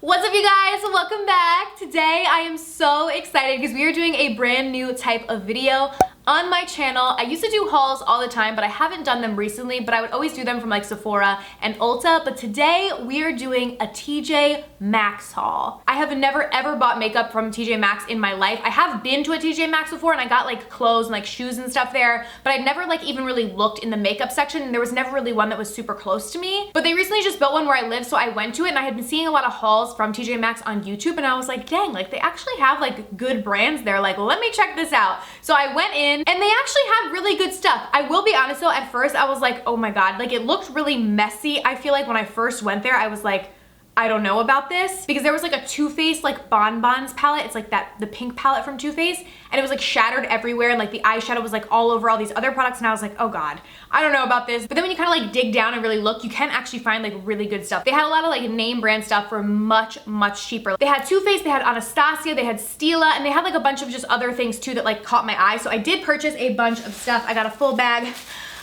What's up, you guys? Welcome back. Today I am so excited because we are doing a brand new type of video on my channel. I used to do hauls all the time, but I haven't done them recently, but I would always do them from like Sephora and Ulta. But today we are doing a TJ Maxx haul. I have never ever bought makeup from TJ Maxx in my life. I have been to a TJ Maxx before and I got like clothes and like shoes and stuff there, but I'd never like even really looked in the makeup section, and there was never really one that was super close to me. But they recently just built one where I live, so I went to it, and I had been seeing a lot of hauls from TJ Maxx on YouTube, and I was like, dang, like they actually have like good brands there. Like, let me check this out. So I went in and they actually have really good stuff. I will be honest though, at first I was like, oh my God, like it looked really messy. I feel like when I first went there, I was like, I don't know about this, because there was like a Too Faced like Bonbons palette. It's like the pink palette from Too Faced, and it was like shattered everywhere, and like the eyeshadow was like all over all these other products, and I was like, oh God, I don't know about this. But then when you kind of like dig down and really look, you can actually find like really good stuff. They had a lot of like name brand stuff for much cheaper. They had Too Faced, they had Anastacio, they had Stila, and they had like a bunch of just other things too that like caught my eye. So I did purchase a bunch of stuff. I got a full bag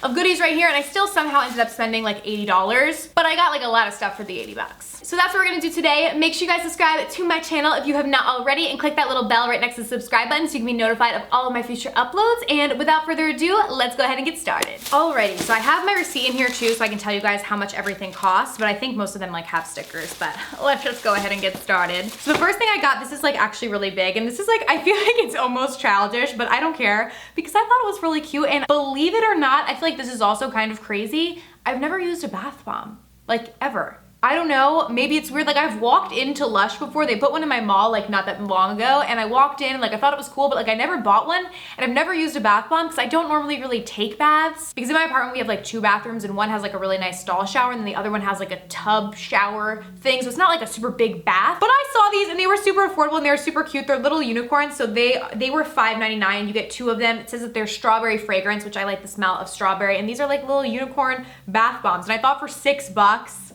of goodies right here, and I still somehow ended up spending like $80, but I got like a lot of stuff for the 80 bucks. So that's what we're gonna do today. Make sure you guys subscribe to my channel if you have not already, and click that little bell right next to the subscribe button so you can be notified of all of my future uploads. And without further ado, let's go ahead and get started. Alrighty, so I have my receipt in here too, so I can tell you guys how much everything costs, but I think most of them like have stickers, but let's just go ahead and get started. So the first thing I got, this is like actually really big, and this is like, I feel like it's almost childish, but I don't care because I thought it was really cute. And believe it or not, I feel like this is also kind of crazy. I've never used a bath bomb, like ever. I don't know, maybe it's weird. Like I've walked into Lush before. They put one in my mall like not that long ago, and I walked in, like I thought it was cool, but like I never bought one, and I've never used a bath bomb because I don't normally really take baths, because in my apartment we have like 2 bathrooms, and one has like a really nice stall shower, and then the other one has like a tub shower thing, so it's not like a super big bath. But I saw these and they were super affordable and they were super cute. They're little unicorns, so they were $5.99. You get 2 of them. It says that they're strawberry fragrance, which I like the smell of strawberry, and these are like little unicorn bath bombs, and I thought for $6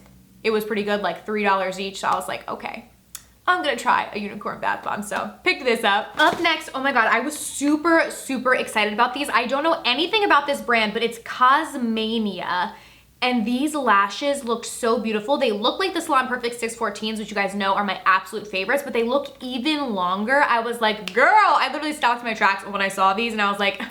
it was pretty good, like $3 each. So I was like, okay, I'm gonna try a unicorn bath bomb. So picked this up. Up next, oh my God, I was super excited about these. I don't know anything about this brand, but it's Cosmania. And these lashes look so beautiful. They look like the Salon Perfect 614s, which you guys know are my absolute favorites, but they look even longer. I was like, girl, I literally stopped in my tracks when I saw these, and I was like,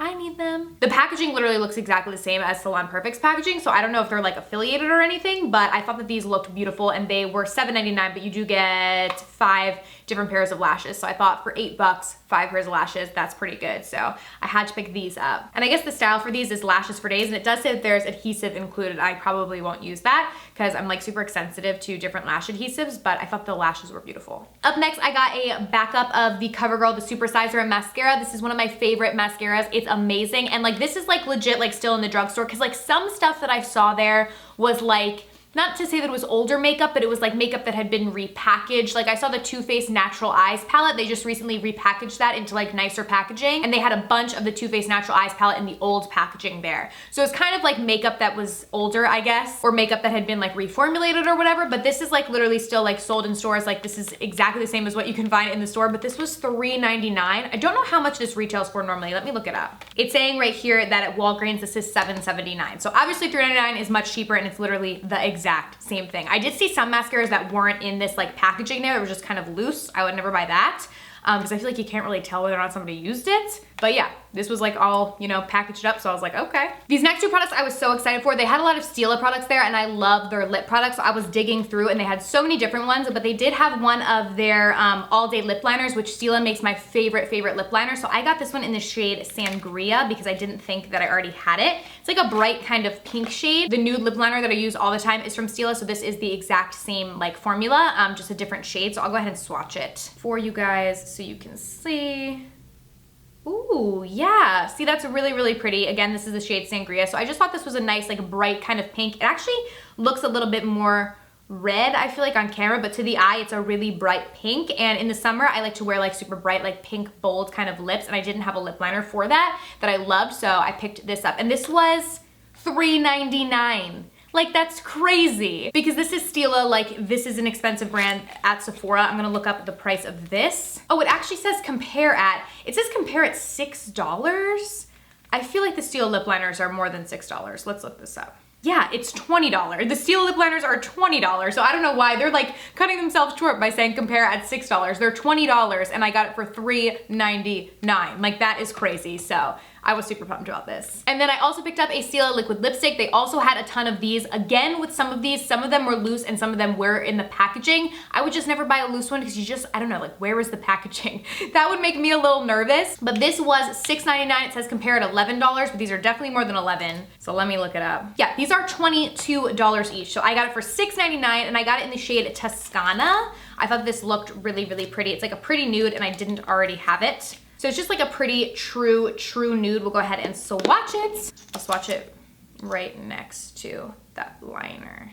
I need them. The packaging literally looks exactly the same as Salon Perfect's packaging, so I don't know if they're like affiliated or anything, but I thought that these looked beautiful, and they were $7.99, but you do get 5 different pairs of lashes. So I thought for $8, 5 pairs of lashes, that's pretty good. So I had to pick these up. And I guess the style for these is lashes for days, and it does say that there's adhesive included. I probably won't use that because I'm like super sensitive to different lash adhesives, but I thought the lashes were beautiful. Up next, I got a backup of the CoverGirl, the Supersizer mascara. This is one of my favorite mascaras. It's amazing, and like this is like legit like still in the drugstore, because like some stuff that I saw there was like, not to say that it was older makeup, but it was like makeup that had been repackaged. Like I saw the Too Faced Natural Eyes palette. They just recently repackaged that into like nicer packaging, and they had a bunch of the Too Faced Natural Eyes palette in the old packaging there. So it's kind of like makeup that was older, I guess, or makeup that had been like reformulated or whatever, but this is like literally still like sold in stores. Like this is exactly the same as what you can find in the store, but this was $3.99. I don't know how much this retails for normally. Let me look it up. It's saying right here that at Walgreens this is $7.79. So obviously $3.99 is much cheaper, and it's literally the exact same thing. I did see some mascaras that weren't in this like packaging there. It was just kind of loose. I would never buy that because I feel like you can't really tell whether or not somebody used it. But yeah, this was like all, you know, packaged up, so I was like, okay. These next 2 products I was so excited for. They had a lot of Stila products there, and I love their lip products, so I was digging through, and they had so many different ones, but they did have one of their all-day lip liners, which Stila makes my favorite lip liner. So I got this one in the shade Sangria because I didn't think that I already had it. It's like a bright kind of pink shade. The Nude Lip Liner that I use all the time is from Stila, so this is the exact same like formula, just a different shade. So I'll go ahead and swatch it for you guys so you can see. Ooh, yeah. See, that's really pretty. Again, this is the shade Sangria. So I just thought this was a nice, like bright kind of pink. It actually looks a little bit more red, I feel like, on camera, but to the eye, it's a really bright pink. And in the summer, I like to wear like super bright, like pink, bold kind of lips. And I didn't have a lip liner for that I loved. So I picked this up, and this was $3.99. Like that's crazy, because this is Stila. Like this is an expensive brand at Sephora. I'm gonna look up the price of this. Oh, it actually says compare at $6. I feel like the Stila lip liners are more than $6. Let's look this up. Yeah, it's $20. The Stila lip liners are $20. So I don't know why they're like cutting themselves short by saying compare at $6. They're $20 and I got it for $3.99. Like that is crazy. So I was super pumped about this. And then I also picked up a Stila liquid lipstick. They also had a ton of these. Again, with some of these, some of them were loose and some of them were in the packaging. I would just never buy a loose one because you just, I don't know, like where is the packaging? That would make me a little nervous. But this was $6.99. It says compare at $11, but these are definitely more than 11. So let me look it up. Yeah, these are $22 each. So I got it for $6.99 and I got it in the shade Toscana. I thought this looked really, really pretty. It's like a pretty nude and I didn't already have it. So it's just like a pretty true nude. We'll go ahead and swatch it. I'll swatch it right next to that liner.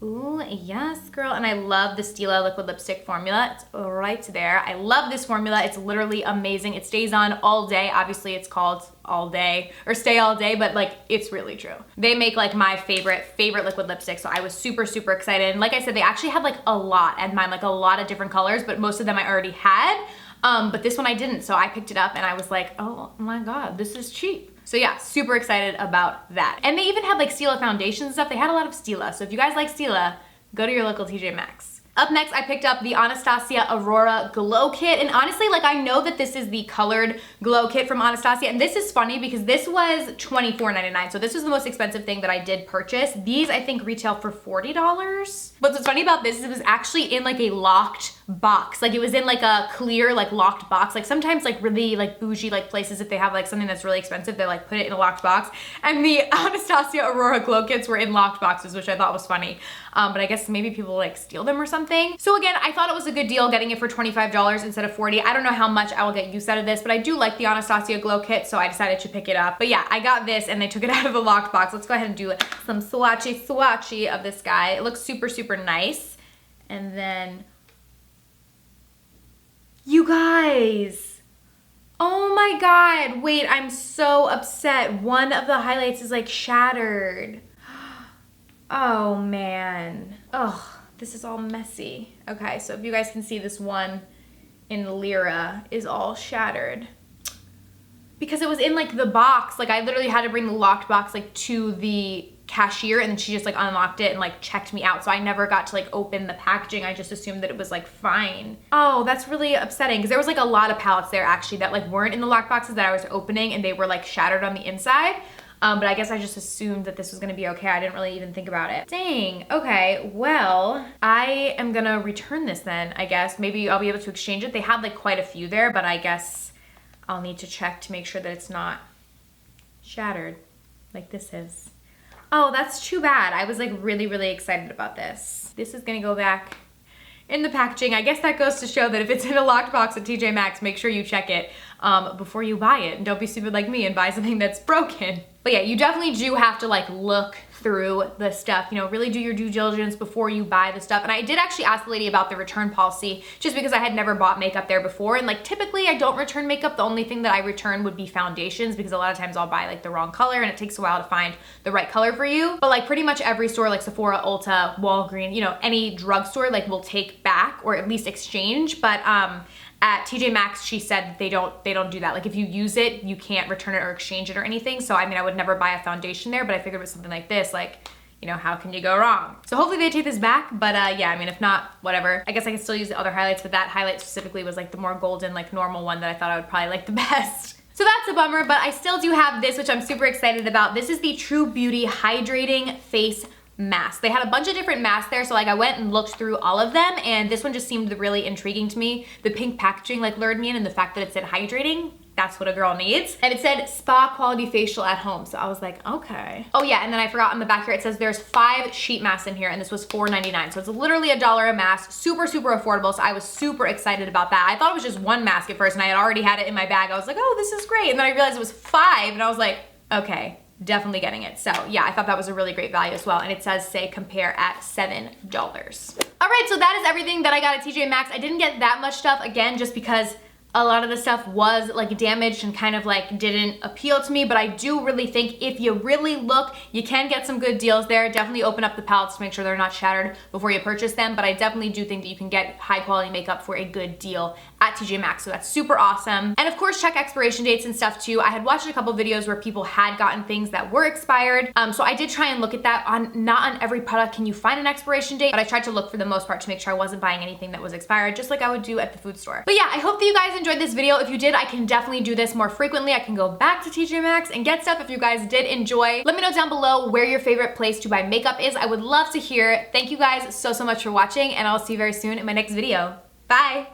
Ooh, yes, girl. And I love the Stila liquid lipstick formula. It's right there. I love this formula. It's literally amazing. It stays on all day. Obviously, it's called all day or stay all day, but like it's really true. They make like my favorite liquid lipstick. So I was super excited. And like I said, they actually had like a lot at mine, like a lot of different colors, but most of them I already had. But this one I didn't, so I picked it up and I was like, oh my God, this is cheap. So yeah, super excited about that. And they even had like Stila foundations and stuff. They had a lot of Stila. So if you guys like Stila, go to your local TJ Maxx. Up next, I picked up the Anastacio Aurora Glow Kit. And honestly, like I know that this is the colored glow kit from Anastacio. And this is funny because this was $24.99. So this was the most expensive thing that I did purchase. These I think retail for $40. But what's funny about this is it was actually in like a locked box. Like it was in like a clear, like locked box. Like sometimes like really like bougie like places, if they have like something that's really expensive, they like put it in a locked box. And the Anastacio Aurora Glow Kits were in locked boxes, which I thought was funny. But I guess maybe people like steal them or something. So again, I thought it was a good deal getting it for $25 instead of $40. I don't know how much I will get use out of this, but I do like the Anastacio Glow Kit, so I decided to pick it up. But yeah, I got this and they took it out of the locked box. Let's go ahead and do some swatchy of this guy. It looks super nice. And then, you guys, oh my God, wait, I'm so upset. One of the highlights is like shattered. Oh man, ugh. This is all messy. Okay, so if you guys can see, this one in Lira is all shattered. Because it was in like the box, like I literally had to bring the locked box like to the cashier and then she just like unlocked it and like checked me out. So I never got to like open the packaging. I just assumed that it was like fine. Oh, that's really upsetting because there was like a lot of palettes there actually that like weren't in the locked boxes that I was opening and they were like shattered on the inside. But I guess I just assumed that this was gonna be okay. I didn't really even think about it. Dang, okay, well, I am gonna return this then, I guess. Maybe I'll be able to exchange it. They had like quite a few there, but I guess I'll need to check to make sure that it's not shattered like this is. Oh, that's too bad. I was like really excited about this. This is gonna go back in the packaging. I guess that goes to show that if it's in a locked box at TJ Maxx, make sure you check it before you buy it. And don't be stupid like me and buy something that's broken. But yeah, you definitely do have to like look through the stuff, you know, really do your due diligence before you buy the stuff. And I did actually ask the lady about the return policy just because I had never bought makeup there before. And like typically I don't return makeup. The only thing that I return would be foundations because a lot of times I'll buy like the wrong color and it takes a while to find the right color for you. But like pretty much every store like Sephora, Ulta, Walgreens, you know, any drugstore like will take back or at least exchange. But at TJ Maxx, she said that they don't do that. Like if you use it, you can't return it or exchange it or anything. So I mean, I would never buy a foundation there, but I figured with something like this, like, you know, how can you go wrong? So hopefully they take this back, but yeah, I mean, if not, whatever. I guess I can still use the other highlights, but that highlight specifically was like the more golden, like normal one that I thought I would probably like the best. So that's a bummer, but I still do have this, which I'm super excited about. This is the True Beauty Hydrating Face Mask. They had a bunch of different masks there, so like I went and looked through all of them, and this one just seemed really intriguing to me. The pink packaging like lured me in, and the fact that it said hydrating, that's what a girl needs. And it said spa quality facial at home, so I was like, okay. Oh yeah, and then I forgot on the back here, it says there's 5 sheet masks in here, and this was $4.99, so it's literally $1 a mask. Super affordable, so I was super excited about that. I thought it was just 1 mask at first, and I had already had it in my bag. I was like, oh, this is great, and then I realized it was 5, and I was like, okay, definitely getting it. So yeah, I thought that was a really great value as well. And it says, say, compare at $7. All right, so that is everything that I got at TJ Maxx. I didn't get that much stuff, again, just because a lot of the stuff was like damaged and kind of like didn't appeal to me, but I do really think if you really look, you can get some good deals there. Definitely open up the palettes to make sure they're not shattered before you purchase them, but I definitely do think that you can get high quality makeup for a good deal at TJ Maxx, so that's super awesome. And of course, check expiration dates and stuff too. I had watched a couple videos where people had gotten things that were expired, so I did try and look at that. Not on every product can you find an expiration date, but I tried to look for the most part to make sure I wasn't buying anything that was expired, just like I would do at the food store. But yeah, I hope that you guys enjoyed this video. If you did, I can definitely do this more frequently. I can go back to TJ Maxx and get stuff if you guys did enjoy. Let me know down below where your favorite place to buy makeup is. I would love to hear. Thank you guys so much for watching, and I'll see you very soon in my next video. Bye!